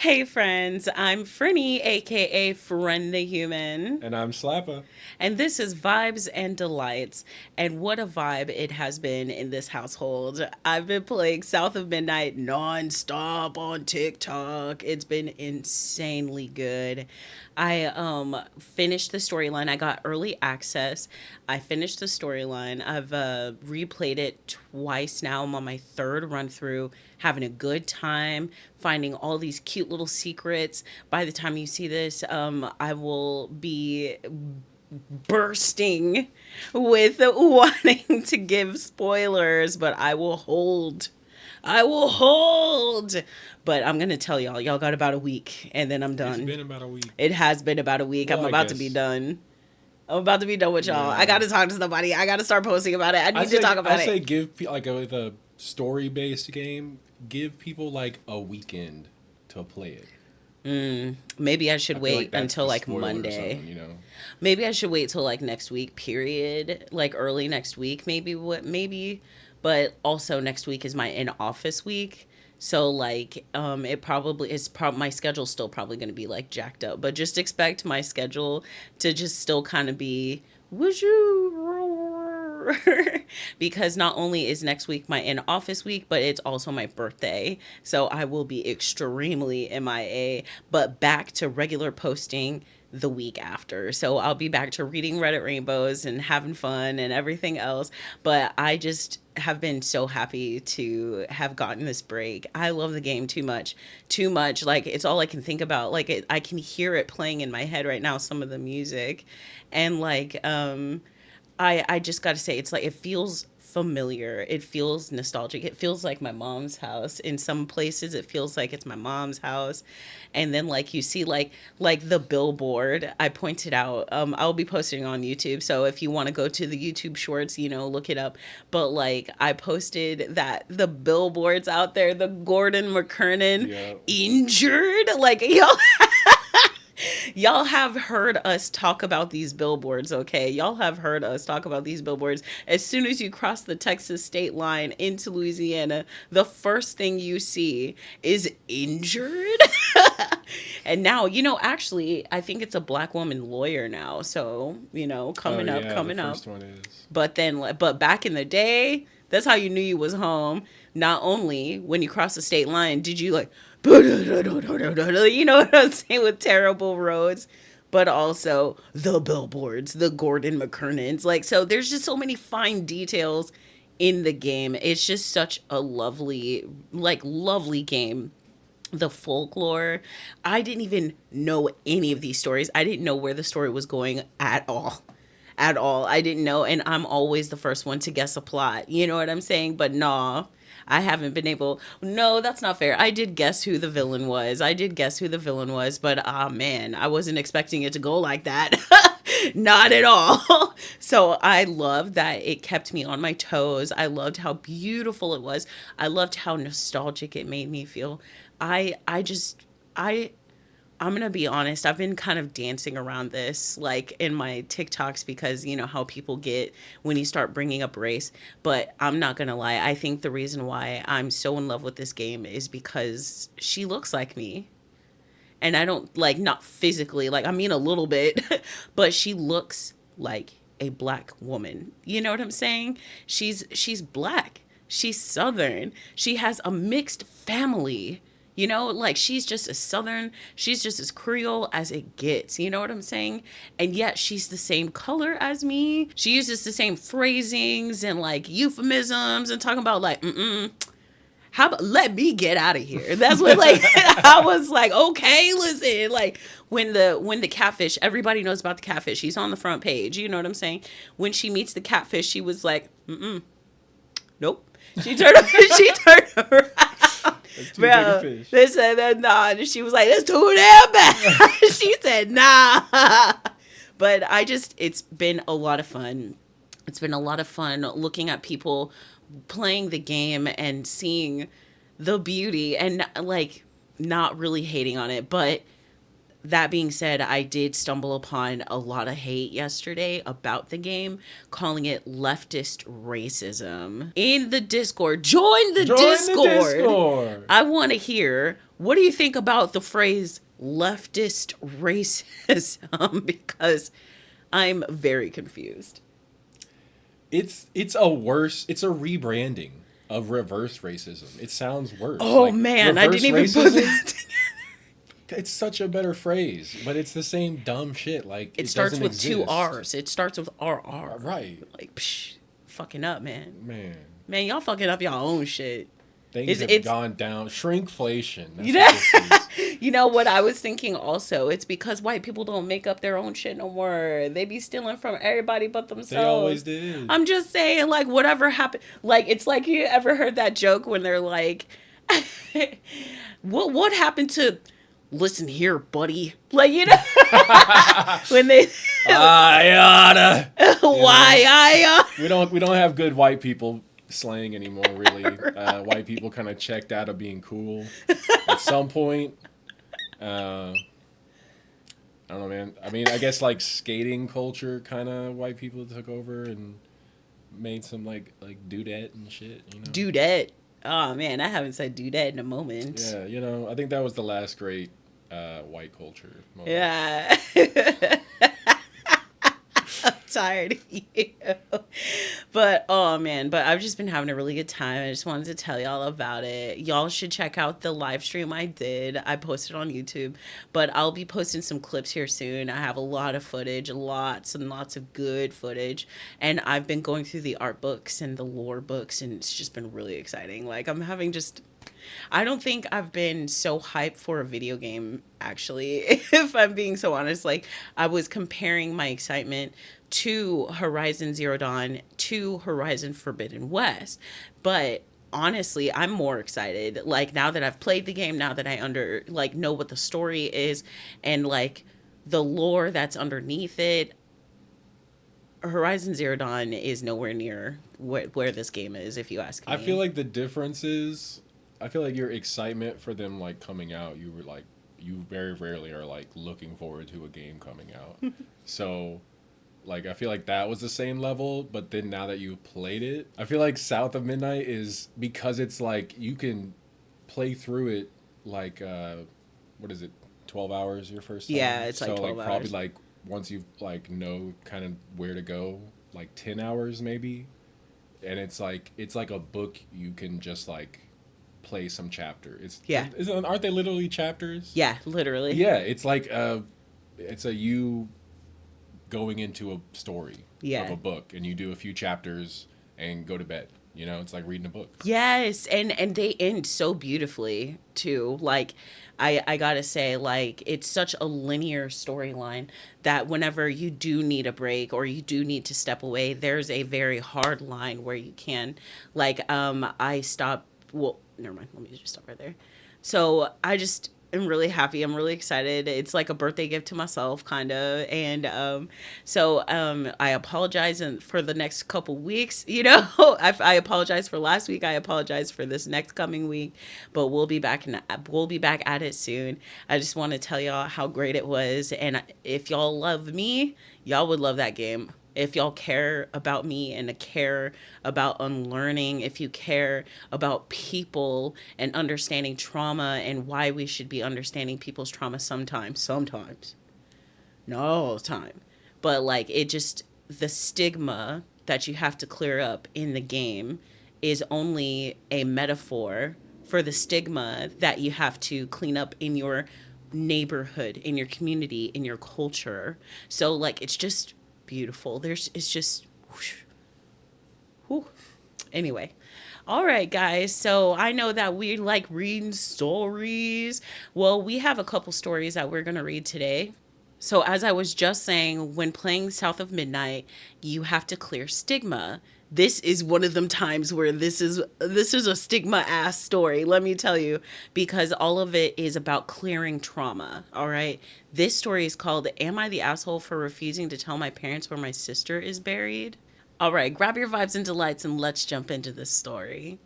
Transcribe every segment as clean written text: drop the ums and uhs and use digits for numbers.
Hey friends, I'm Frinny, aka Friend the Human, And I'm Slapper. and this is Vibes and Delights. And what a vibe it has been in this household. I've been playing South of Midnight nonstop on TikTok. It's been insanely good. I finished the storyline. I got early access. I finished the storyline. I've replayed it twice now. I'm on my third run through, having a good time, finding all these cute little secrets. By the time you see this, I will be bursting with wanting to give spoilers, but I will hold. I will hold. But I'm going to tell y'all, y'all got about a week and then I'm It's done. been about a week. It has been about a week. Well, I'm I about to be guess. done. I'm about to be done with y'all. I Yeah. got to talk to somebody. I got to start posting about it. I I need to say talk I about it. say give like with a story based game, give people like a weekend to play it. Maybe I should I feel like wait that's until the like spoiler or Monday. something. Maybe I should wait till like next week, period. Like early next week, maybe. But also next week is my in office week. So like it probably is my schedule's still probably gonna be like jacked up. But just expect my schedule to just still kind of be would you because not only is next week my in office week, but it's also my birthday. So I will be extremely MIA, but back to regular posting the week after. So I'll be back to reading Reddit Rainbows and having fun and everything else. But I just have been so happy to have gotten this break. I love the game too much. Too much. Like it's all I can think about. Like I can hear it playing in my head right now, some of the music. And I just got to say, it's like it feels familiar. It feels nostalgic. It feels like my mom's house. In some places, it feels like it's my mom's house. And then like you see like the billboard I pointed out. I'll be posting on YouTube. So if you want to go to the YouTube shorts, look it up. But like I posted that the billboards out there, the Gordon McKernan Yeah. injured, like y'all y'all have heard us talk about these billboards, okay? Y'all have heard us talk about these billboards. As soon as you cross the Texas state line into Louisiana, the first thing you see is injured. And now, actually, I think it's a black woman lawyer now. So, Oh coming up, yeah, the coming up. first one is. But back in the day, that's how you knew you was home. Not only when you crossed the state line, did you like, you know what I'm saying, with terrible roads, but also the billboards, the Gordon McKernans. Like, so there's just so many fine details in the game. It's just such a lovely game. The folklore, I didn't even know any of these stories. I didn't know where the story was going at all. At all. I didn't know. And I'm always the first one to guess a plot. You know what I'm saying? But nah, I haven't been able. No, that's not fair. I did guess who the villain was. I did guess who the villain was. But man, I wasn't expecting it to go like that. Not at all. So I loved that it kept me on my toes. I loved how beautiful it was. I loved how nostalgic it made me feel. I just I I'm gonna be honest. I've been kind of dancing around this, like in my TikToks, because you know how people get when you start bringing up race. But I'm not gonna lie. I think the reason why I'm so in love with this game is because she looks like me, and I don't like not physically, like I mean a little bit, but she looks like a black woman. You know what I'm saying? She's black. She's southern. She has a mixed family. Like she's just as southern, she's just as Creole as it gets. You know what I'm saying? And yet she's the same color as me. She uses the same phrasings and like euphemisms and talking about like, how about let me get out of here? That's what like I was like, okay, listen, like when the catfish, everybody knows about the catfish. She's on the front page. You know what I'm saying? When she meets the catfish, she was like, nope. She turned she turned around. That's too big a Bro, fish. they said that nah. She was like, that's too damn bad. She said nah. But it's been a lot of fun. It's been a lot of fun looking at people playing the game and seeing the beauty and like not really hating on it. But that being said, I did stumble upon a lot of hate yesterday about the game, calling it leftist racism in the Discord. Join the Join the Discord. Discord. I want to hear what do you think about the phrase leftist racism? Because I'm very confused. It's a rebranding of reverse racism. It sounds worse. Oh Like man, I reverse didn't even put racism, that. it's such a better phrase, but it's the same dumb shit. Like It it starts doesn't with two exist. R's. It starts with RR. Right. Like, psh, fucking up, man. Man. Man, y'all fucking up y'all own shit. Things have It's gone down. Shrinkflation. you That's what know, this is. you know what I was thinking also. It's because white people don't make up their own shit no more. They be stealing from everybody but They always themselves. did. I'm just saying, like, whatever happened. Like, it's like, you ever heard that joke when they're like, what happened to listen here, buddy? Like, you know, when they I oughta. You why know, I we don't have good white people slang anymore. Really, white people kind of checked out of being cool at some point. I don't know, man. I mean, I guess like skating culture, kind of white people took over and made some like dudette and shit. You know. dudette. Oh man, I haven't said dudette in a moment. Yeah, I think that was the last great white culture moment. Yeah. I'm tired of you. But oh man, but I've just been having a really good time. I just wanted to tell y'all about it. Y'all should check out the live stream I did. I posted on YouTube, but I'll be posting some clips here soon. I have a lot of footage, lots and lots of good footage. And I've been going through the art books and the lore books, and it's just been really exciting. Like I'm having just I don't think I've been so hyped for a video game, actually, if I'm being so honest. Like, I was comparing my excitement to Horizon Zero Dawn to Horizon Forbidden West. But honestly, I'm more excited. Like, now that I've played the game, now that I know what the story is and, like, the lore that's underneath it, Horizon Zero Dawn is nowhere near where this game is, if you ask me. I feel like the difference is, I feel like your excitement for them like coming out, you very rarely are like looking forward to a game coming out. So, like I feel like that was the same level, but then now that you've played it, I feel like South of Midnight is because it's like you can play through it like what is it, 12 hours your first time? Yeah, it's like so 12 like probably hours. like once you like know kind of where to go, like 10 hours maybe. And it's like a book you can just like play some chapter. Yeah. Aren't they literally chapters? Yeah, literally. Yeah, it's like it's a you going into a story Yeah. of a book, and you do a few chapters and go to bed. It's like reading a book. Yes, and they end so beautifully too. Like I gotta say, like it's such a linear storyline that whenever you do need a break or you do need to step away, there's a very hard line where you can, like I stop. Well, never mind. Let me just stop right there. So I just am really happy. I'm really excited. It's like a birthday gift to myself, kind of. And I apologize for the next couple weeks. I apologize for last week. I apologize for this next coming week. But we'll be back at it soon. I just want to tell y'all how great it was. And if y'all love me, y'all would love that game. If y'all care about me and care about unlearning, if you care about people and understanding trauma and why we should be understanding people's trauma sometimes, not all the time, but like the stigma that you have to clear up in the game is only a metaphor for the stigma that you have to clean up in your neighborhood, in your community, in your culture. So like it's just beautiful. It's just whoosh, whew. Anyway, all right, guys. So I know that we like reading stories. Well, we have a couple stories that we're gonna read today. So as I was just saying, when playing South of Midnight, you have to clear stigma. This is one of them times where this is a stigma ass story, let me tell you, because all of it is about clearing trauma. All right. This story is called Am I the Asshole for Refusing to Tell My Parents Where My Sister Is Buried? All right, grab your vibes and delights and let's jump into this story.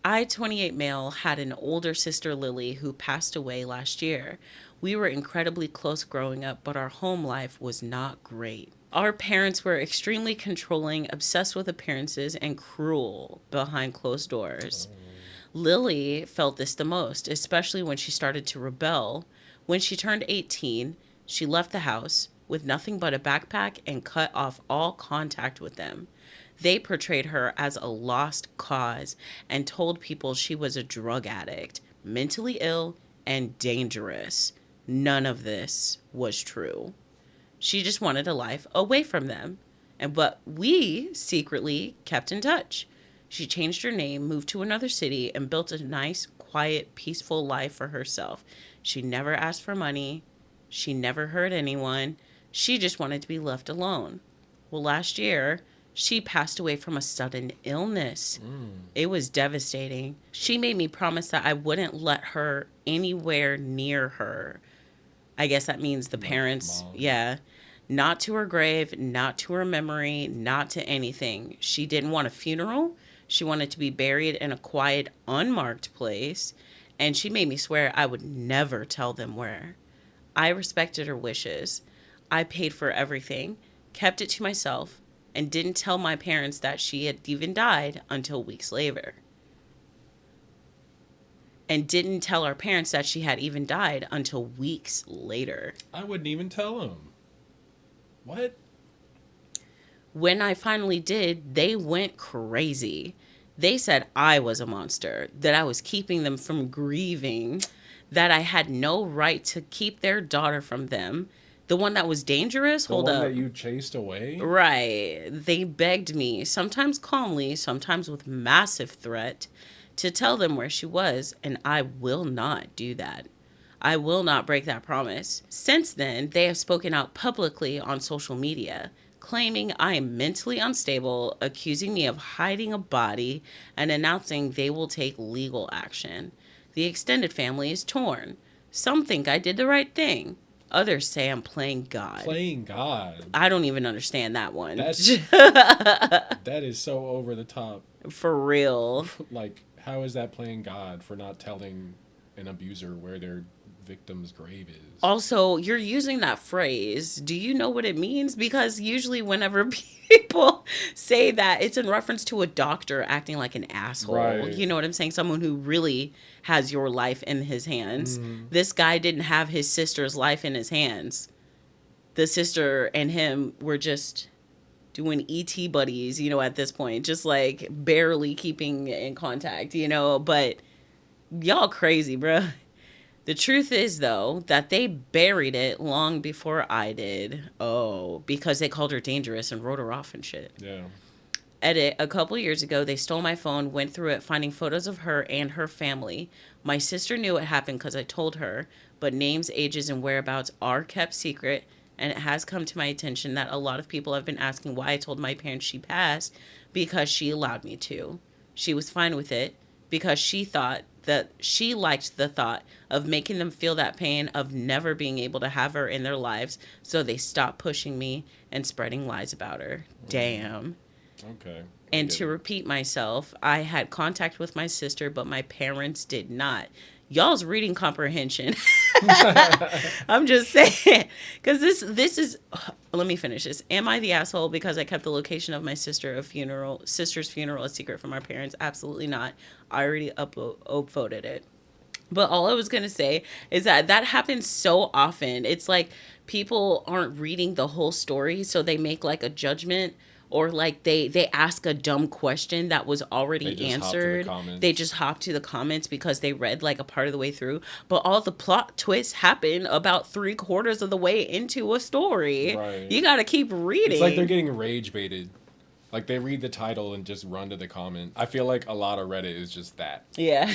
I, 28 male, had an older sister, Lily, who passed away last year. We were incredibly close growing up, but our home life was not great. Our parents were extremely controlling, obsessed with appearances, and cruel behind closed doors. Lily felt this the most, especially when she started to rebel. When she turned 18, she left the house with nothing but a backpack and cut off all contact with them. They portrayed her as a lost cause and told people she was a drug addict, mentally ill, and dangerous. None of this was true. She just wanted a life away from them. But we secretly kept in touch. She changed her name, moved to another city, and built a nice, quiet, peaceful life for herself. She never asked for money. She never hurt anyone. She just wanted to be left alone. Well, last year, she passed away from a sudden illness. It was devastating. She made me promise that I wouldn't let her anywhere near her. I guess that means the parents. Mom. Yeah. Not to her grave, not to her memory, not to anything. She didn't want a funeral. She wanted to be buried in a quiet, unmarked place. And she made me swear I would never tell them where. I respected her wishes. I paid for everything, kept it to myself, and didn't tell my parents that she had even died until weeks later. And didn't tell our parents that she had even died until weeks later. I wouldn't even tell them. What? When I finally did, they went crazy. They said I was a monster, that I was keeping them from grieving, that I had no right to keep their daughter from them. The one that was dangerous? Hold up. The one that you chased away? Right. They begged me, sometimes calmly, sometimes with massive threat, to tell them where she was, and I will not do that. I will not break that promise. Since then, they have spoken out publicly on social media, claiming I am mentally unstable, accusing me of hiding a body, and announcing they will take legal action. The extended family is torn. Some think I did the right thing. Others say I'm playing God. Playing God? I don't even understand that one. That is so over the top. For real. Like, how is that playing God for not telling an abuser where their victim's grave is? Also, you're using that phrase. Do you know what it means? Because usually whenever people say that, it's in reference to a doctor acting like an asshole. Right. You know what I'm saying? Someone who really has your life in his hands. This guy didn't have his sister's life in his hands. The sister and him were just doing ET buddies, at this point. Just like barely keeping in contact, But y'all crazy, bruh. The truth is, though, that they buried it long before I did. Oh, because they called her dangerous and wrote her off and shit. Yeah. Edit, a couple years ago, they stole my phone, went through it, finding photos of her and her family. My sister knew it happened because I told her, but names, ages, and whereabouts are kept secret, and it has come to my attention that a lot of people have been asking why I told my parents she passed, because she allowed me to. She was fine with it, because she thought that she liked the thought of making them feel that pain of never being able to have her in their lives, so they stopped pushing me and spreading lies about her. Damn. Okay. And to repeat myself, I had contact with my sister, but my parents did not. Y'all's reading comprehension. I'm just saying. Because this is... Let me finish this. Am I the asshole because I kept the location of my sister's funeral a secret from our parents? Absolutely not. I already upvoted it. But all I was going to say is that happens so often. It's like people aren't reading the whole story, so they make like a judgment, or like they ask a dumb question that was already answered. They just hop to the comments because they read like a part of the way through. But all the plot twists happen about 3/4 of the way into a story. Right. You got to keep reading. It's like they're getting rage baited. Like, they read the title and just run to the comments. I feel like a lot of Reddit is just that. Yeah.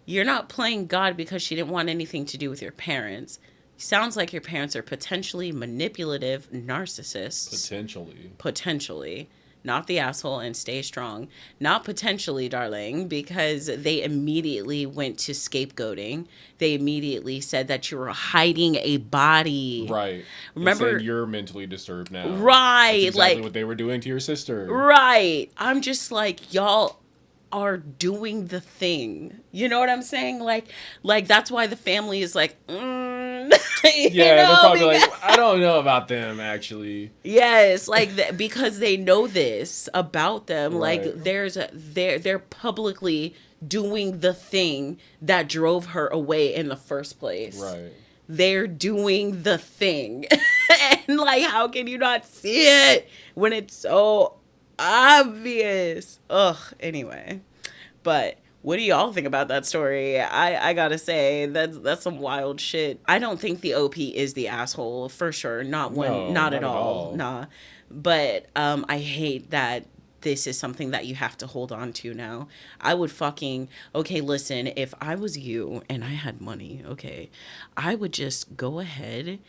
You're not playing God because she didn't want anything to do with your parents. Sounds like your parents are potentially manipulative narcissists. Potentially. Not the asshole, and stay strong. Not potentially, darling, because they immediately went to scapegoating. They immediately said that you were hiding a body. Right. Remember, said you're mentally disturbed now. Right. That's exactly what they were doing to your sister. Right. I'm just like, y'all are doing the thing. You know what I'm saying? Like that's why the family is like, Yeah, they're probably like, I don't know about them actually. Yes, like because they know this about them. Like Right. they're publicly doing the thing that drove her away in the first place. Right. They're doing the thing. And like how can you not see it when it's so obvious? Ugh, anyway. But what do y'all think about that story? I gotta say that's some wild shit. I don't think the OP is the asshole for sure. No, Not not at at all. all. Nah. But I hate that this is something that you have to hold on to now. I would fucking okay, listen, if I was you and I had money, okay, I would just go ahead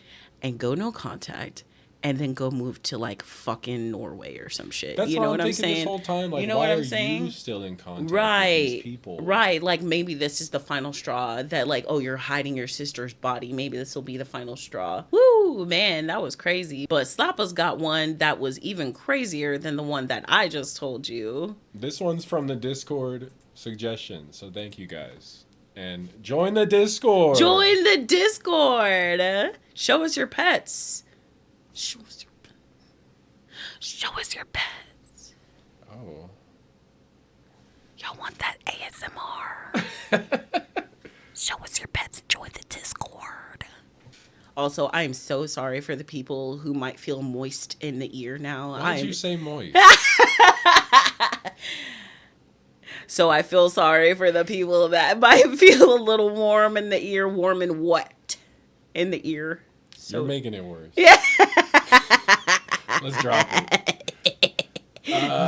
and go no contact and then go move to like fucking Norway or some shit. That's You what know I'm what I'm thinking this saying? whole time. You Like, know why what are I'm you saying? still in contact with these Right. people? Right. Like maybe this is the final straw that like, oh, you're hiding your sister's body. Maybe this will be the final straw. Woo, man, that was crazy. But Slappa's got one that was even crazier than the one that I just told you. This one's from the Discord suggestion, so thank you guys. And join the Discord. Join the Discord. Show us your pets. Show us your pets. Show us your pets. Oh. Y'all want that ASMR? Show us your pets. Join the Discord. Also, I am so sorry for the people who might feel moist in the ear now. Why did you say moist? So I feel sorry for the people that might feel a little warm in the ear, warm and wet in the ear. So You're making it worse. yeah, Let's drop it.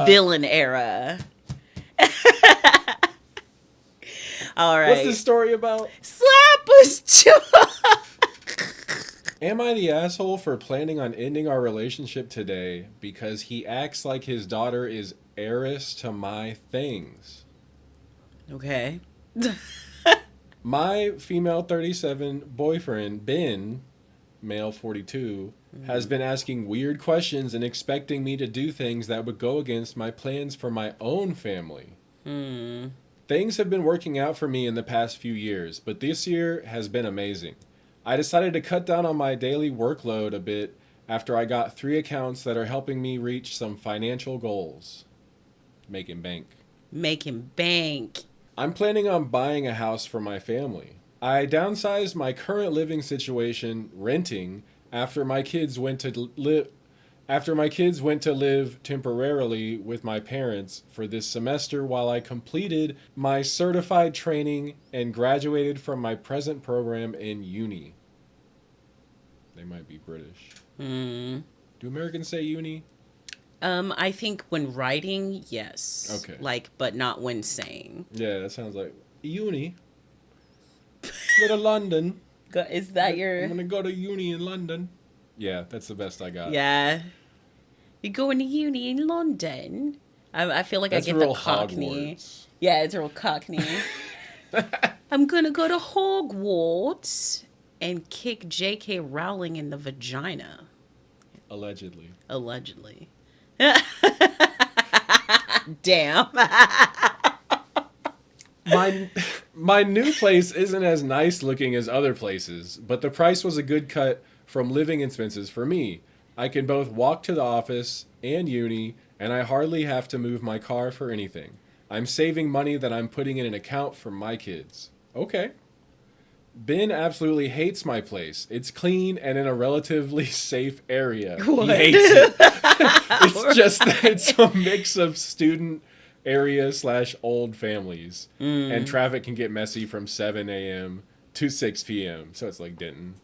villain era. All right. What's this story about? Slap us, Am I the asshole for planning on ending our relationship today because he acts like his daughter is heiress to my things? Okay. My female 37 boyfriend, Ben, male 42, has been asking weird questions and expecting me to do things that would go against my plans for my own family. Things have been working out for me in the past few years, but this year has been amazing. I decided to cut down on my daily workload a bit after I got 3 accounts that are helping me reach some financial goals. Making bank. Making bank. I'm planning on buying a house for my family. I downsized my current living situation, renting, after my kids went to live temporarily with my parents for this semester while I completed my certified training and graduated from my present program in uni. They might be British. Do Americans say uni? I think when writing, yes. Okay. Like, but not when saying. Yeah, that sounds like uni. Go to London. Is that I'm your? gonna go to uni in London. Yeah, that's the best I got. Yeah. You're going to uni in London. I feel like That's I get real the Cockney. Hogwarts. Yeah, it's real Cockney. I'm gonna go to Hogwarts and kick J.K. Rowling in the vagina. Allegedly. Allegedly. Damn. My new place isn't as nice looking as other places, but the price was a good cut from living expenses for me. I can both walk to the office and uni, and I hardly have to move my car for anything. I'm saving money that I'm putting in an account for my kids. Okay. Ben absolutely hates my place. It's clean and in a relatively safe area. What? He hates it. It's just that it's a mix of student area / old families. And traffic can get messy from 7 a.m. to 6 p.m. So it's like Denton.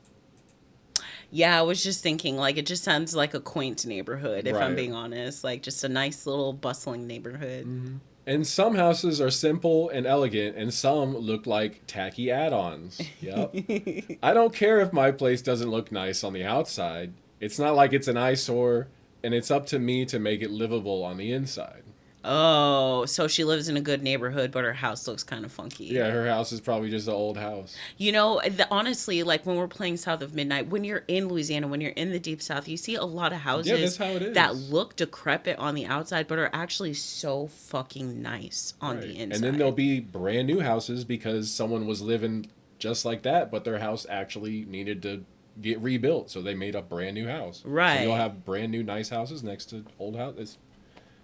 Yeah, I was just thinking, like, it just sounds like a quaint neighborhood, if I'm Right. being honest. Like, just a nice little bustling neighborhood. And some houses are simple and elegant, and some look like tacky add-ons. Yep. I don't care if my place doesn't look nice on the outside. It's not like it's an eyesore, and it's up to me to make it livable on the inside. Oh, so she lives in a good neighborhood, but her house looks kind of funky. Yeah, her house is probably just an old house. You know, honestly, like when we're playing South of Midnight, when you're in Louisiana, when you're in the Deep South, you see a lot of houses that's how it is. that look decrepit on the outside, but are actually so fucking nice on Right. the inside. And then there'll be brand new houses because someone was living just like that, but their house actually needed to get rebuilt. So they made a brand new house. So you'll Right. have brand new nice houses next to old houses.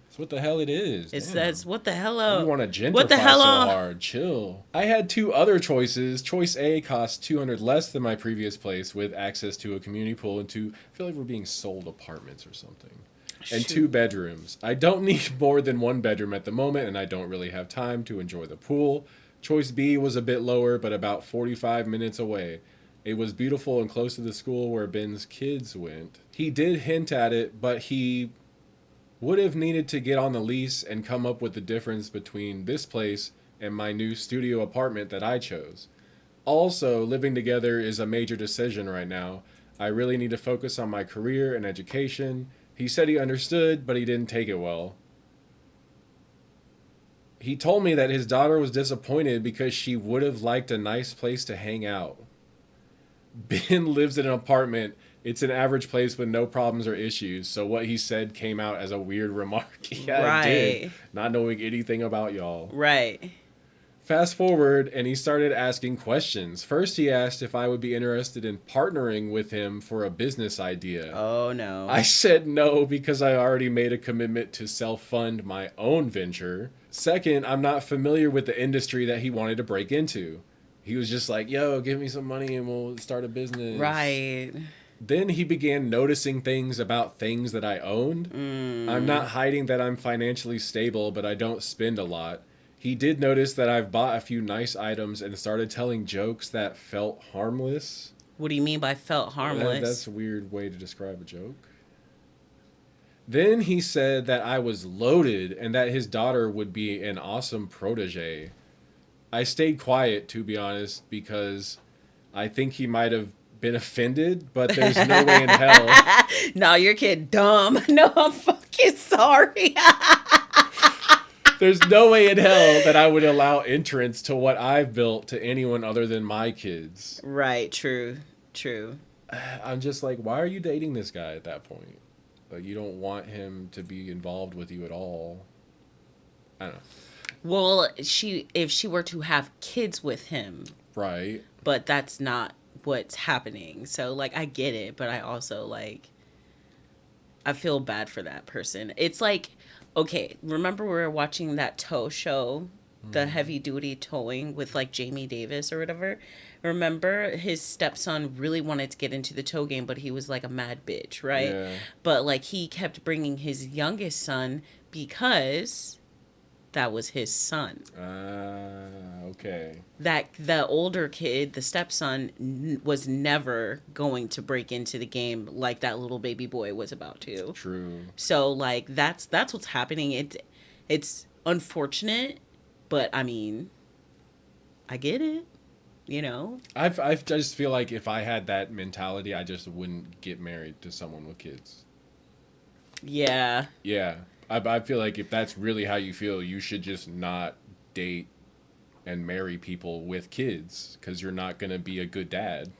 It's what the hell it is. It Damn. says, what the hell? You want to What the gentrify hell? so hard. Chill. I had two other choices. Choice A cost 200 less than my previous place with access to a community pool and two, I feel like we're being sold apartments or something. And Shoot. 2 bedrooms. I don't need more than 1 bedroom at the moment, and I don't really have time to enjoy the pool. Choice B was a bit lower, but about 45 minutes away. It was beautiful and close to the school where Ben's kids went. He did hint at it, but he would have needed to get on the lease and come up with the difference between this place and my new studio apartment that I chose. Also, living together is a major decision right now. I really need to focus on my career and education. He said he understood, but he didn't take it well. He told me that his daughter was disappointed because she would have liked a nice place to hang out. Ben lives in an apartment. It's an average place with no problems or issues. So what he said came out as a weird remark. Yeah, it did. Right. Not knowing anything about y'all. Right. Fast forward, and he started asking questions. First, he asked if I would be interested in partnering with him for a business idea. Oh, no. I said no because I already made a commitment to self-fund my own venture. Second, I'm not familiar with the industry that he wanted to break into. He was just like, yo, give me some money and we'll start a business. Right. Then he began noticing things about things that I owned. I'm not hiding that I'm financially stable, but I don't spend a lot. He did notice that I've bought a few nice items and started telling jokes that felt harmless. What do you mean by felt harmless? That's a weird way to describe a joke. Then he said that I was loaded and that his daughter would be an awesome protege. I stayed quiet, to be honest, because I think he might have been offended, but there's no way in hell. No, your kid dumb. No, I'm fucking sorry. There's no way in hell that I would allow entrance to what I've built to anyone other than my kids. Right, true. I'm just like, why are you dating this guy at that point? Like, you don't want him to be involved with you at all. I don't know. Well, if she were to have kids with him. Right. But that's not what's happening. So, like, I get it, but I also, like, I feel bad for that person. It's like, okay, remember we were watching that tow show, the heavy duty towing with, like, Jamie Davis or whatever? Remember his stepson really wanted to get into the tow game, but he was like a mad bitch, right? Yeah. But, like, he kept bringing his youngest son because that was his son. Okay. That the older kid, the stepson, was never going to break into the game like that little baby boy was about to. True. So, like, that's what's happening. It's unfortunate, but I mean, I get it. You know, I just feel like if I had that mentality, I just wouldn't get married to someone with kids. yeah. Yeah. I feel like if that's really how you feel, you should just not date and marry people with kids because you're not going to be a good dad.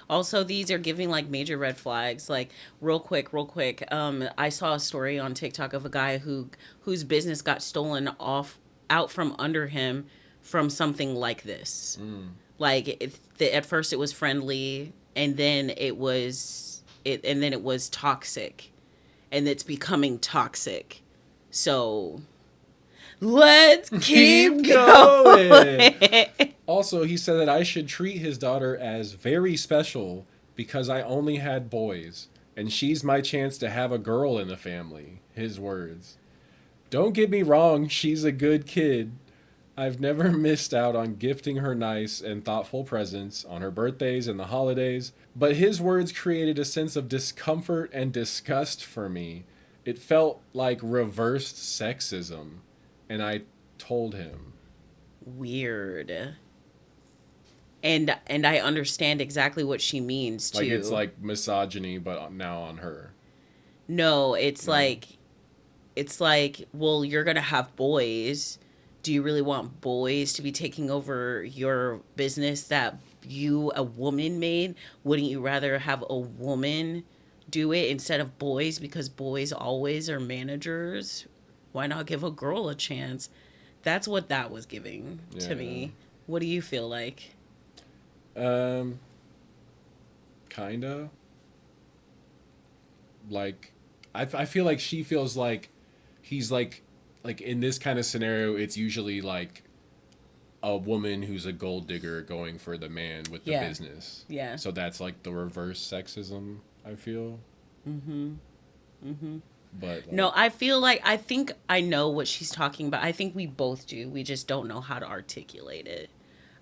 Also, these are giving like major red flags. Like real quick. I saw a story on TikTok of a guy whose business got stolen out from under him from something like this. Like at first it was friendly, and then it was toxic, and it's becoming toxic. So let's keep going. Also, he said that I should treat his daughter as very special because I only had boys, and she's my chance to have a girl in the family. His words. Don't get me wrong, she's a good kid. I've never missed out on gifting her nice and thoughtful presents on her birthdays and the holidays, but his words created a sense of discomfort and disgust for me. It felt like reversed sexism, and I told him. Weird. And I understand exactly what she means too. Like it's like misogyny, but now on her. No, it's like, well, you're gonna have boys. Do you really want boys to be taking over your business that you, a woman, made? Wouldn't you rather have a woman do it instead of boys, because boys always are managers? Why not give a girl a chance? That's what that was giving to me. What do you feel like? kinda. Like, I feel like she feels like he's like in this kind of scenario, it's usually like a woman who's a gold digger going for the man with the Yeah. business. Yeah. So that's like the reverse sexism, I feel. Mm-hmm. Mm-hmm. But No, like I feel like I think I know what she's talking about. I think we both do. We just don't know how to articulate it.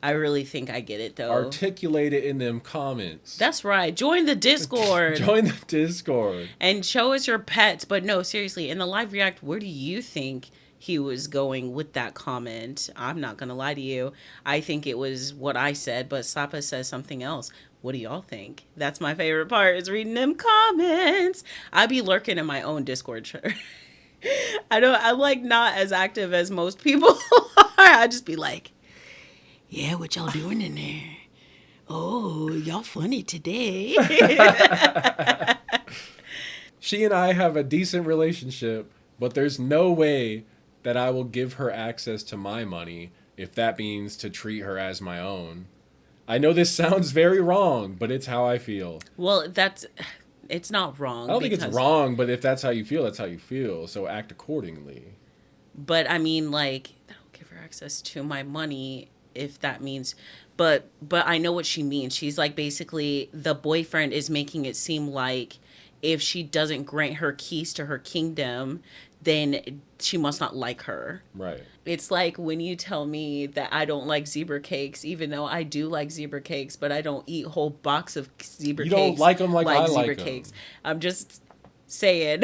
I really think I get it though. articulate it in them comments. That's right. Join the Discord Join the Discord. and show us your pets. But no, seriously, in the live react, where do you think he was going with that comment? I'm not gonna lie to you. I think it was what I said, but Sapa says something else. What do y'all think? That's my favorite part is reading them comments. I be lurking in my own Discord chat. I'm like not as active as most people are. I just be like, yeah, what y'all doing in there? Oh, y'all funny today. She and I have a decent relationship, but there's no way that I will give her access to my money if that means to treat her as my own. I know this sounds very wrong, but it's how I feel. Well, it's not wrong. I don't think it's wrong, but if that's how you feel, that's how you feel. So act accordingly. But I mean, like, I don't give her access to my money if that means. But I know what she means. She's like basically the boyfriend is making it seem like if she doesn't grant her keys to her kingdom, then she must not like her. Right. It's like when you tell me that I don't like zebra cakes, even though I do like zebra cakes, but I don't eat whole box of zebra You cakes. don't like them like I zebra like cakes. them. I'm just saying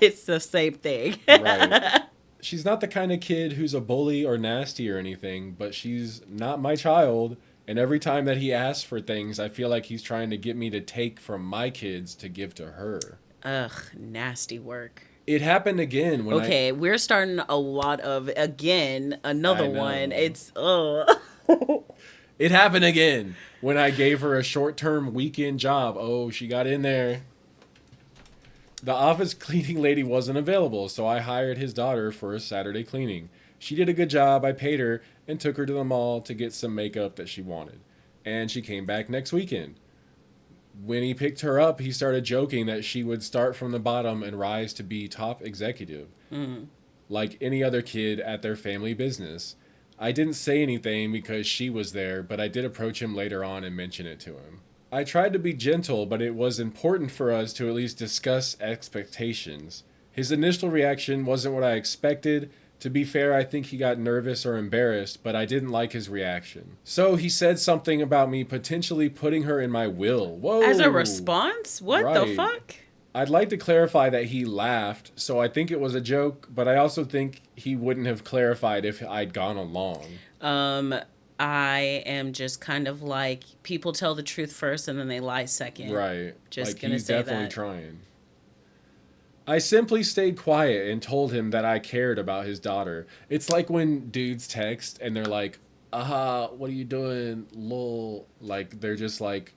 it's the same thing. Right. She's not the kind of kid who's a bully or nasty or anything, but she's not my child. And every time that he asks for things, I feel like he's trying to get me to take from my kids to give to her. Ugh, nasty work. It happened again when Okay, we're starting a lot of another I know. one. It's It happened again when I gave her a short-term weekend job. Oh, she got in there. The office cleaning lady wasn't available, so I hired his daughter for a Saturday cleaning. She did a good job. I paid her and took her to the mall to get some makeup that she wanted. And she came back next weekend. When he picked her up, he started joking that she would start from the bottom and rise to be top executive, like any other kid at their family business. I didn't say anything because she was there, but I did approach him later on and mention it to him. I tried to be gentle, but it was important for us to at least discuss expectations. His initial reaction wasn't what I expected. To be fair, I think he got nervous or embarrassed, but I didn't like his reaction. So he said something about me potentially putting her in my will. Whoa! as a response? What the Right. fuck? I'd like to clarify that he laughed, so I think it was a joke, but I also think he wouldn't have clarified if I'd gone along. I am just kind of like people tell the truth first and then they lie second. Right. Just Like, gonna he's say definitely that. trying. I simply stayed quiet and told him that I cared about his daughter. It's like when dudes text and they're like, what are you doing? Lol. Like, they're just like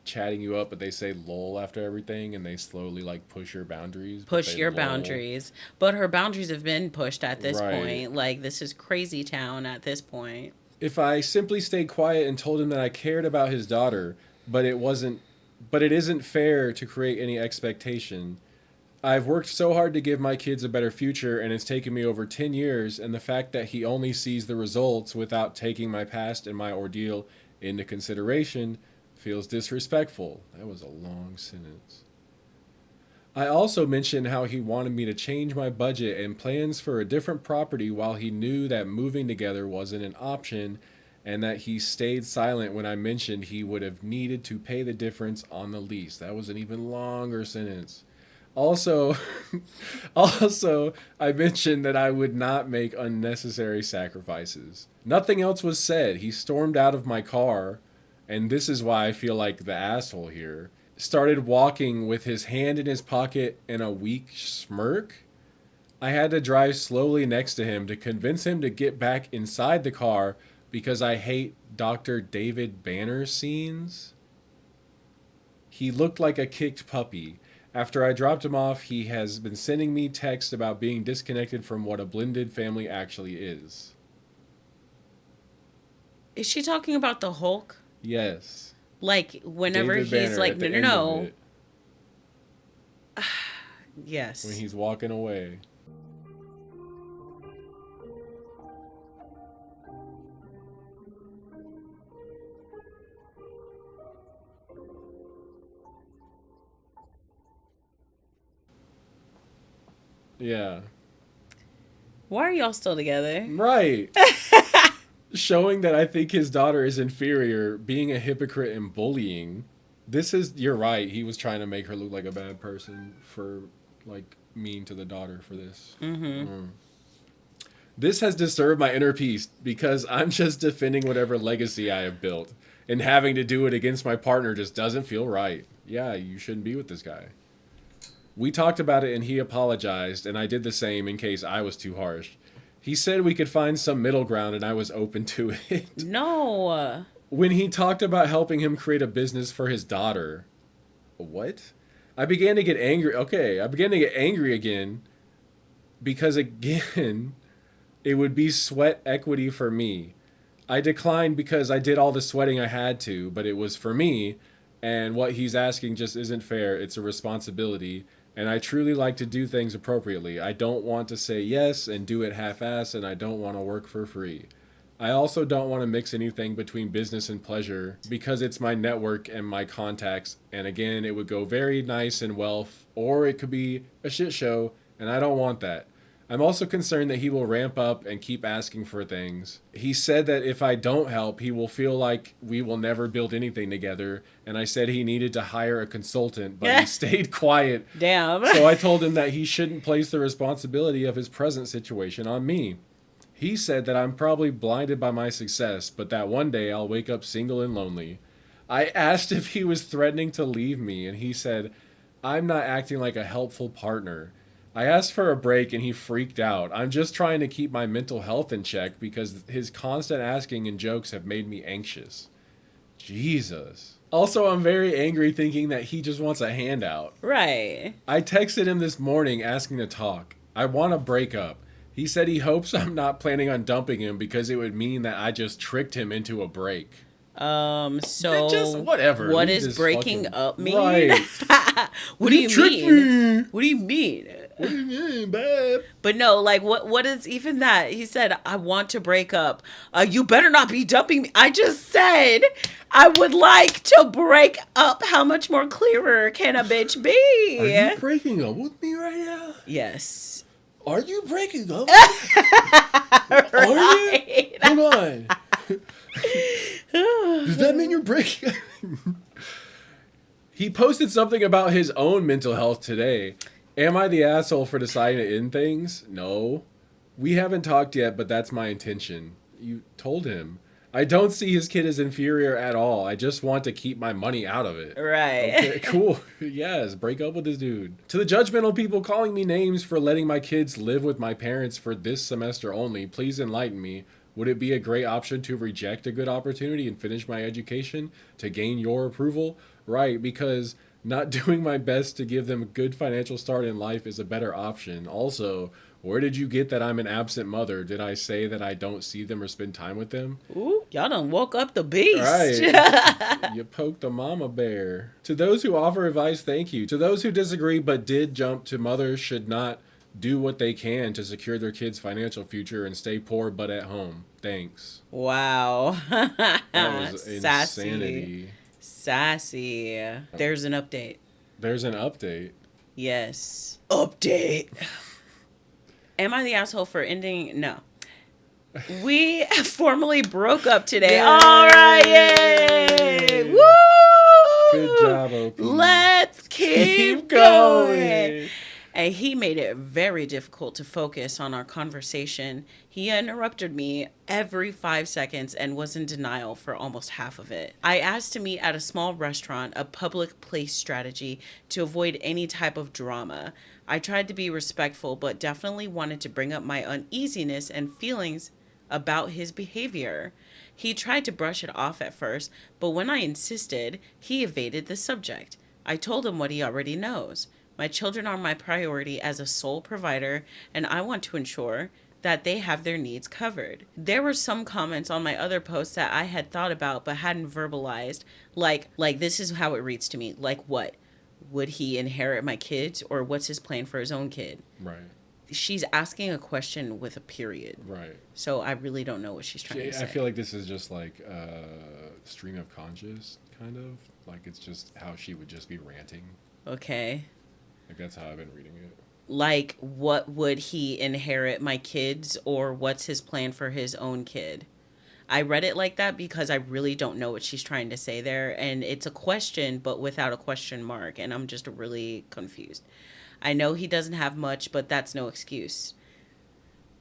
chatting you up, but they say lol after everything and they slowly like push your boundaries. but Push they your lol. boundaries. But her boundaries have been pushed at this Right. point. Like, this is crazy town at this point. If I simply stayed quiet and told him that I cared about his daughter, but it isn't fair to create any expectation. I've worked so hard to give my kids a better future, and it's taken me over 10 years, and the fact that he only sees the results without taking my past and my ordeal into consideration feels disrespectful. That was a long sentence. I also mentioned how he wanted me to change my budget and plans for a different property while he knew that moving together wasn't an option, and that he stayed silent when I mentioned he would have needed to pay the difference on the lease. That was an even longer sentence. Also, I mentioned that I would not make unnecessary sacrifices. Nothing else was said. He stormed out of my car, and this is why I feel like the asshole here. Started walking with his hand in his pocket and a weak smirk. I had to drive slowly next to him to convince him to get back inside the car because I hate Dr. David Banner scenes. He looked like a kicked puppy. After I dropped him off, he has been sending me texts about being disconnected from what a blended family actually is. Is she talking about the Hulk? Yes. Like, whenever David he's Banner like, at no, the no, end of no. it, when Yes. he's walking away. Yeah. Why are y'all still together? Right. Showing that I think his daughter is inferior, being a hypocrite and bullying. You're right. He was trying to make her look like a bad person for, like, mean to the daughter for this. Mm-hmm. Mm. This has disturbed my inner peace because I'm just defending whatever legacy I have built. And having to do it against my partner just doesn't feel right. Yeah, you shouldn't be with this guy. We talked about it and he apologized, and I did the same in case I was too harsh. He said we could find some middle ground and I was open to it. No. When he talked about helping him create a business for his daughter. What? I began to get angry. Okay, I began to get angry again because, again, it would be sweat equity for me. I declined because I did all the sweating I had to, but it was for me, and what he's asking just isn't fair. It's a responsibility, and I truly like to do things appropriately. I don't want to say yes and do it half-ass, and I don't want to work for free. I also don't want to mix anything between business and pleasure because it's my network and my contacts, and again, it would go very nice and well, or it could be a shit show, and I don't want that. I'm also concerned that he will ramp up and keep asking for things. He said that if I don't help, he will feel like we will never build anything together. And I said he needed to hire a consultant, but he stayed quiet. Damn. So I told him that he shouldn't place the responsibility of his present situation on me. He said that I'm probably blinded by my success, but that one day I'll wake up single and lonely. I asked if he was threatening to leave me, and he said, I'm not acting like a helpful partner. I asked for a break and he freaked out. I'm just trying to keep my mental health in check because his constant asking and jokes have made me anxious. Jesus. Also, I'm very angry thinking that he just wants a handout. Right. I texted him this morning asking to talk. I want to break up. He said he hopes I'm not planning on dumping him because it would mean that I just tricked him into a break. So just whatever. What We does just breaking fucking- up mean? Right. What do you tricked mean? me. What do you mean? What do you mean, babe? But no, like what is even that? He said, I want to break up. You better not be dumping me. I just said I would like to break up. How much more clearer can a bitch be? Are you breaking up with me right now? Yes. Are you breaking up? Right. Are you? Come on. Does that mean you're breaking up? He posted something about his own mental health today. Am I the asshole for deciding to end things? No. We haven't talked yet, but that's my intention. You told him. I don't see his kid as inferior at all. I just want to keep my money out of it. Right. Okay, cool. Yes, break up with this dude. To the judgmental people calling me names for letting my kids live with my parents for this semester only, please enlighten me. Would it be a great option to reject a good opportunity and finish my education to gain your approval? Right, because not doing my best to give them a good financial start in life is a better option. Also, where did you get that I'm an absent mother? Did I say that I don't see them or spend time with them? Ooh, y'all done woke up the beast. Right. You poked the mama bear. To those who offer advice, thank you. To those who disagree but did jump to mothers should not do what they can to secure their kids' financial future and stay poor but at home. Thanks. Wow. That was Sassy. insanity. Sassy. There's an update. There's an update. Yes. Update. Am I the asshole for ending? No. We formally broke up today. Yay! All right, yay! Woo! Good job, OP. Let's keep going. And he made it very difficult to focus on our conversation. He interrupted me every 5 seconds and was in denial for almost half of it. I asked to meet at a small restaurant, a public place strategy to avoid any type of drama. I tried to be respectful, but definitely wanted to bring up my uneasiness and feelings about his behavior. He tried to brush it off at first, but when I insisted, he evaded the subject. I told him what he already knows. My children are my priority as a sole provider, and I want to ensure that they have their needs covered. There were some comments on my other posts that I had thought about but hadn't verbalized. Like this is how it reads to me. Like what? Would he inherit my kids, or what's his plan for his own kid? Right. She's asking a question with a period. Right. So I really don't know what she's trying to say. I feel like this is just like stream of conscious, kind of. Like it's just how she would just be ranting. Okay. Like that's how I've been reading it. Like, what would he inherit my kids, or what's his plan for his own kid? I read it like that because I really don't know what she's trying to say there. And it's a question, but without a question mark. And I'm just really confused. I know he doesn't have much, but that's no excuse.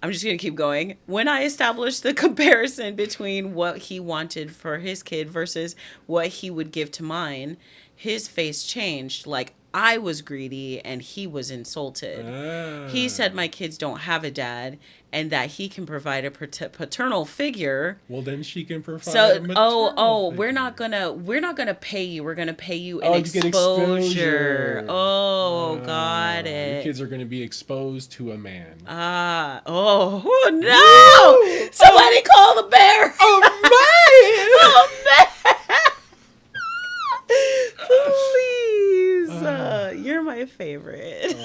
I'm just going to keep going. When I established the comparison between what he wanted for his kid versus what he would give to mine, his face changed. Like, I was greedy and he was insulted. He said my kids don't have a dad and that he can provide a paternal figure. Well, then she can provide. So, a maternal figure. we're not gonna pay you. We're gonna pay you an you exposure. get exposure. Got it. Your kids are going to be exposed to a man. No! Somebody call the bear. Oh man! Oh man! Please, you're my favorite.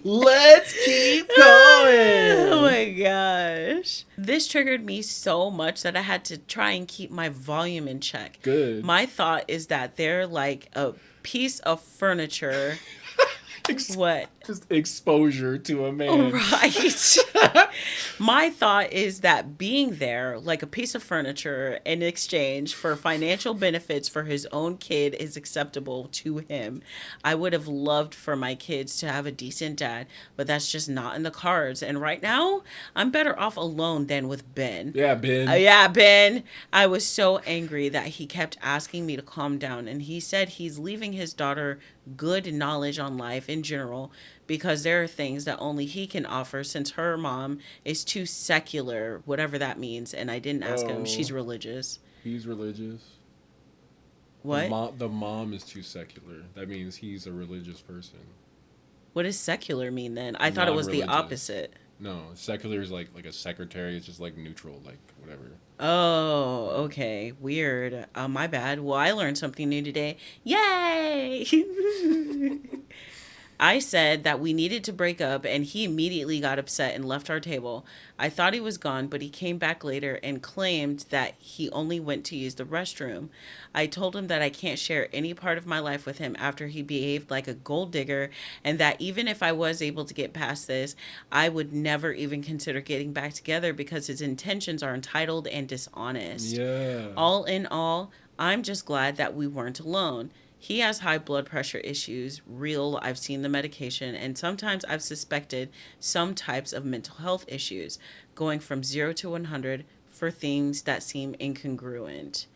Let's keep going. Oh my gosh. This triggered me so much that I had to try and keep my volume in check. Good. My thought is that they're like a piece of furniture. What? Just exposure to a man. Right. My thought is that being there, like a piece of furniture, in exchange for financial benefits for his own kid is acceptable to him. I would have loved for my kids to have a decent dad, but that's just not in the cards. And right now, I'm better off alone than with Ben. Yeah, Ben. Ben. I was so angry that he kept asking me to calm down. And he said he's leaving his daughter good knowledge on life in general because there are things that only he can offer since her mom is too secular, whatever that means. And I didn't ask him. She's religious. He's religious. What? The mom is too secular. That means he's a religious person. What does secular mean then? I thought it was the opposite. No, secular is like a secretary. It's just like neutral, like whatever. Oh, okay. Weird. My bad. Well, I learned something new today. Yay! I said that we needed to break up, and he immediately got upset and left our table. I thought he was gone, but he came back later and claimed that he only went to use the restroom. I told him that I can't share any part of my life with him after he behaved like a gold digger, and that even if I was able to get past this, I would never even consider getting back together because his intentions are entitled and dishonest. Yeah. All in all, I'm just glad that we weren't alone. He has high blood pressure issues, real, I've seen the medication, and sometimes I've suspected some types of mental health issues, going from 0 to 100 for things that seem incongruent.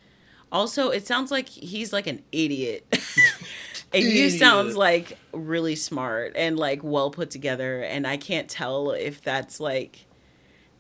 Also, it sounds like he's like an idiot. And you sounds like really smart and like well put together, and I can't tell if that's like...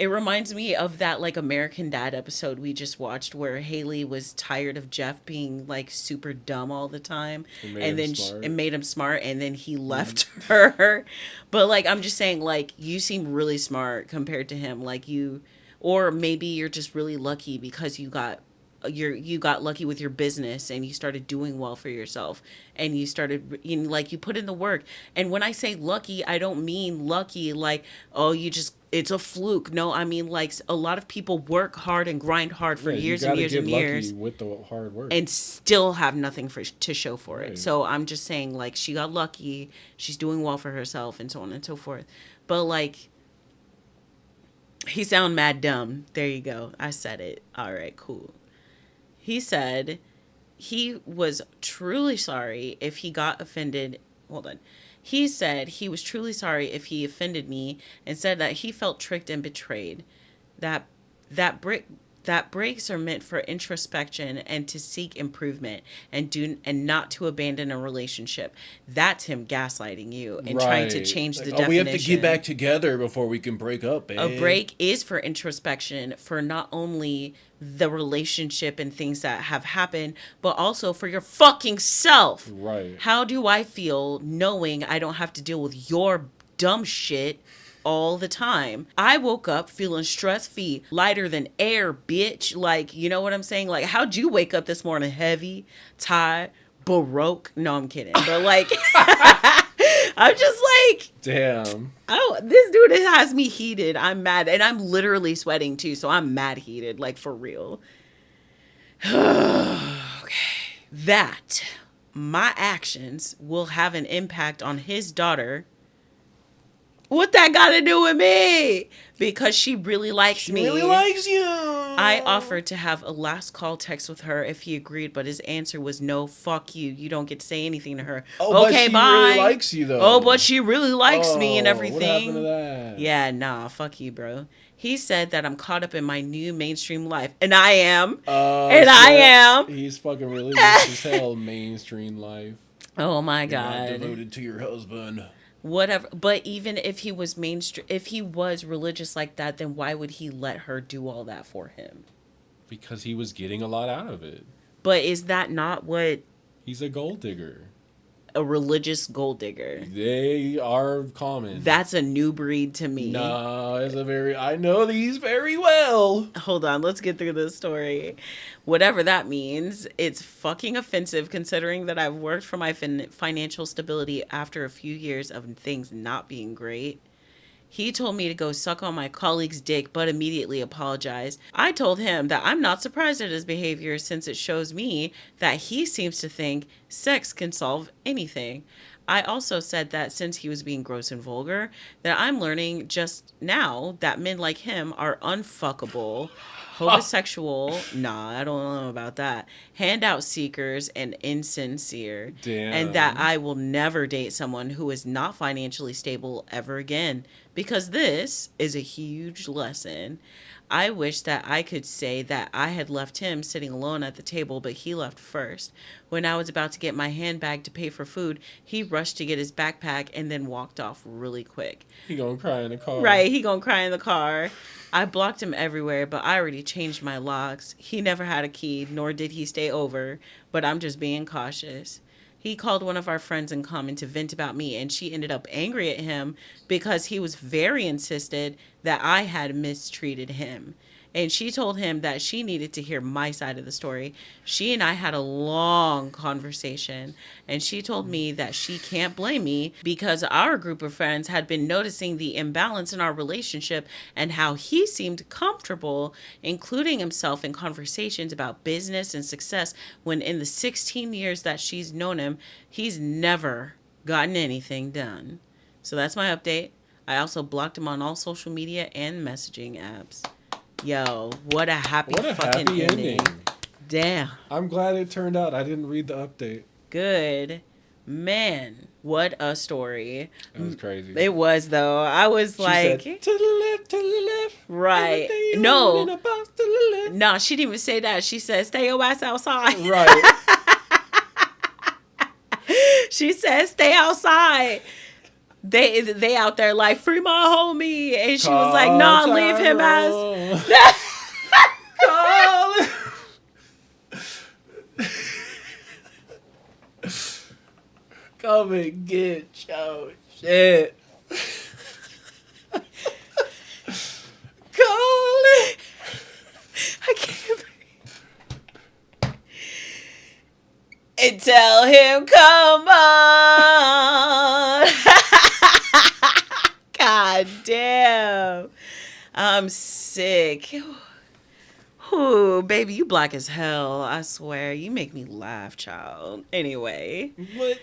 It reminds me of that like American Dad episode we just watched where Haley was tired of Jeff being like super dumb all the time, and then it made him smart, and then he left her. But like I'm just saying, like you seem really smart compared to him. Like you, or maybe you're just really lucky because you got lucky with your business and you started doing well for yourself and you started, you know, like you put in the work. And when I say lucky, I don't mean lucky like, oh, it's a fluke. No, I mean like a lot of people work hard and grind hard for years and years and years with the hard work and still have nothing to show for it. So I'm just saying like she got lucky, she's doing well for herself and so on and so forth. But like, he sound mad dumb. There you go. I said it. All right, cool. He said he was truly sorry if he got offended. Hold on. He said he was truly sorry if he offended me and said that he felt tricked and betrayed. That breaks are meant for introspection and to seek improvement and not to abandon a relationship. That's him gaslighting you and trying to change the definition. We have to get back together before we can break up, babe. A break is for introspection, for not only the relationship and things that have happened, but also for your fucking self. Right. How do I feel knowing I don't have to deal with your dumb shit all the time. I woke up feeling stress feet lighter than air, bitch. Like, you know what I'm saying? Like, how'd you wake up this morning? Heavy, tired, baroque? No, I'm kidding. But like, I'm just like, Damn. oh, this dude has me heated. I'm mad. And I'm literally sweating too. So I'm mad heated, like for real. Okay. That my actions will have an impact on his daughter. What that got to do with me? Because she really likes me. She really likes you. I offered to have a last call text with her if he agreed, but his answer was no, fuck you. You don't get to say anything to her. Oh, okay, but she bye. really likes you, though. Oh, but she really likes me and Oh, everything. What happened to that? Yeah, nah, fuck you, bro. He said that I'm caught up in my new mainstream life. And I am. And I am. He's fucking religious as hell, mainstream life. Oh, my You're God. not devoted to your husband. Whatever. But even if he was mainstream, if he was religious like that, then why would he let her do all that for him? Because he was getting a lot out of it. But is that not what He's a gold digger. a religious gold digger? They are common. That's a new breed to me. No, it's a very... I know these very well. Hold on, let's get through this story. Whatever that means, it's fucking offensive considering that I've worked for my financial stability after a few years of things not being great. He told me to go suck on my colleague's dick, but immediately apologized. I told him that I'm not surprised at his behavior since it shows me that he seems to think sex can solve anything. I also said that since he was being gross and vulgar, that I'm learning just now that men like him are unfuckable, homosexual, nah, I don't know about that, handout seekers, and insincere. Damn. And that I will never date someone who is not financially stable ever again. Because this is a huge lesson. I wish that I could say that I had left him sitting alone at the table, but he left first. When I was about to get my handbag to pay for food, he rushed to get his backpack and then walked off really quick. He gonna cry in the car. Right, he gonna cry in the car. I blocked him everywhere, but I already changed my locks. He never had a key, nor did he stay over, but I'm just being cautious. He called one of our friends in common to vent about me, and she ended up angry at him because he was very insistent that I had mistreated him. And she told him that she needed to hear my side of the story. She and I had a long conversation, and she told me that she can't blame me because our group of friends had been noticing the imbalance in our relationship and how he seemed comfortable including himself in conversations about business and success when in the 16 years that she's known him, he's never gotten anything done. So that's my update. I also blocked him on all social media and messaging apps. Yo, what a happy fucking ending. Damn. I'm glad it turned out. I didn't read the update. Good. Man, what a story. It was crazy. It was, though. I was She like... said, to the left. Right. No. No, she didn't even say that. She said, stay your ass outside. Right. She said, stay outside. They out there like, free my homie. And she was like, nah, leave him as... Call Come and get your shit. Call it. I can't breathe. And tell him, come on. God damn. I'm sick. Ooh, baby, you black as hell. I swear. You make me laugh, child. Anyway. What?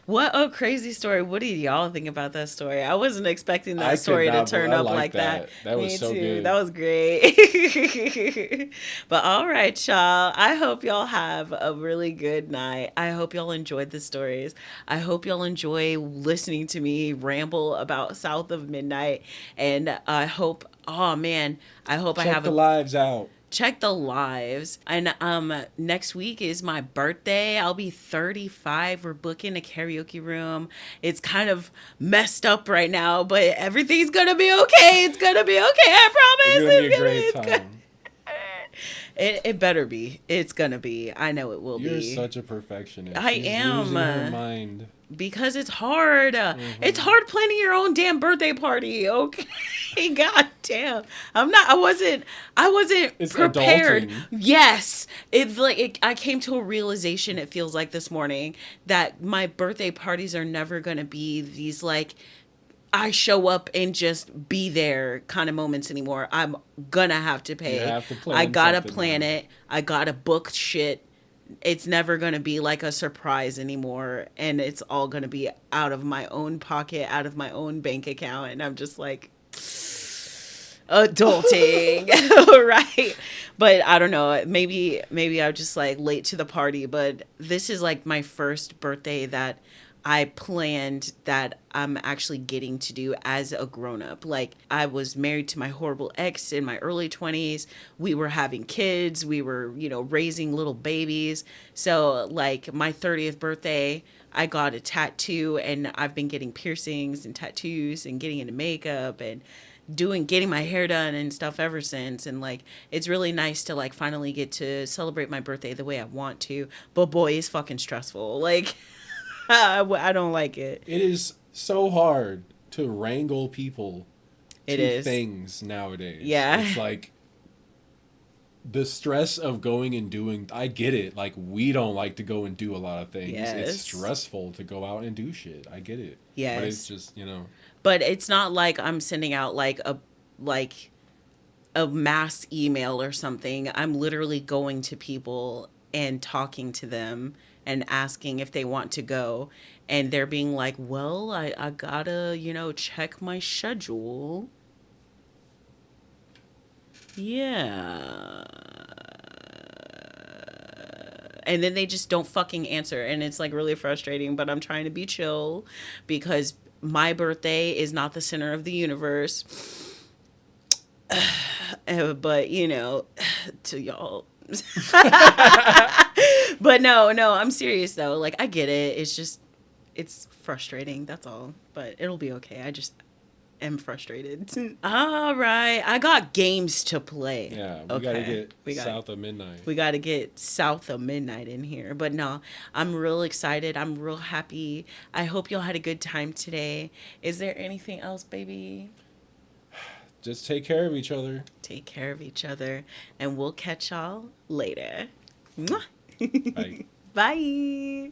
What a crazy story. What did y'all think about that story? I wasn't expecting that story to turn up like that. That was so good. That was great. But all right, y'all. I hope y'all have a really good night. I hope y'all enjoyed the stories. I hope y'all enjoy listening to me ramble about South of Midnight. And I hope, oh man, I hope I have the lives out. Check the lives. And next week is my birthday. I'll be 35. We're booking a karaoke room. It's kind of messed up right now, but everything's gonna be okay. It's gonna be okay. I promise. It's gonna be a great time. It better be. It's gonna be. I know it will You're be. such a perfectionist. I She's am. losing her mind. Because it's hard. It's Hmm. hard planning your own damn birthday party. Okay, god damn. I'm not. I wasn't It's prepared. adulting. Yes, it's like I came to a realization. It feels like this morning that my birthday parties are never gonna be these like I show up and just be there kind of moments anymore. I'm gonna have to You pay. have to I plan gotta something plan now. it. I gotta book shit. It's never gonna be like a surprise anymore. And it's all gonna be out of my own pocket, out of my own bank account. And I'm just like, adulting. Right, but I don't know, maybe I'm just like late to the party, but this is like my first birthday that I planned that I'm actually getting to do as a grown up. Like, I was married to my horrible ex in my early 20s. We were having kids, we were, raising little babies. So like my 30th birthday, I got a tattoo, and I've been getting piercings and tattoos and getting into makeup and getting my hair done and stuff ever since. And like it's really nice to like finally get to celebrate my birthday the way I want to, but boy, it's fucking stressful. Like I don't like it. It is so hard to wrangle people It to is. things nowadays. Yeah. It's like the stress of going and doing. I get it. Like, we don't like to go and do a lot of things. It's Yes. stressful to go out and do shit. I get it. But it's Yes. just, But it's not like I'm sending out like a mass email or something. I'm literally going to people and talking to them and asking if they want to go. And they're being like, well, I gotta, check my schedule. Yeah. And then they just don't fucking answer. And it's like really frustrating, but I'm trying to be chill because my birthday is not the center of the universe. But to y'all. But no, I'm serious though. Like, I get it. It's just it's frustrating, that's all. But it'll be okay. I just am frustrated. All right. I got games to play. yeah, we got to Okay. get south of midnight. We got to get south of midnight in here. But no, I'm real excited. I'm real happy. I hope y'all had a good time today. Is there anything else, baby? Just take care of each other. Take care of each other, and we'll catch y'all later. Mwah. Bye. Bye.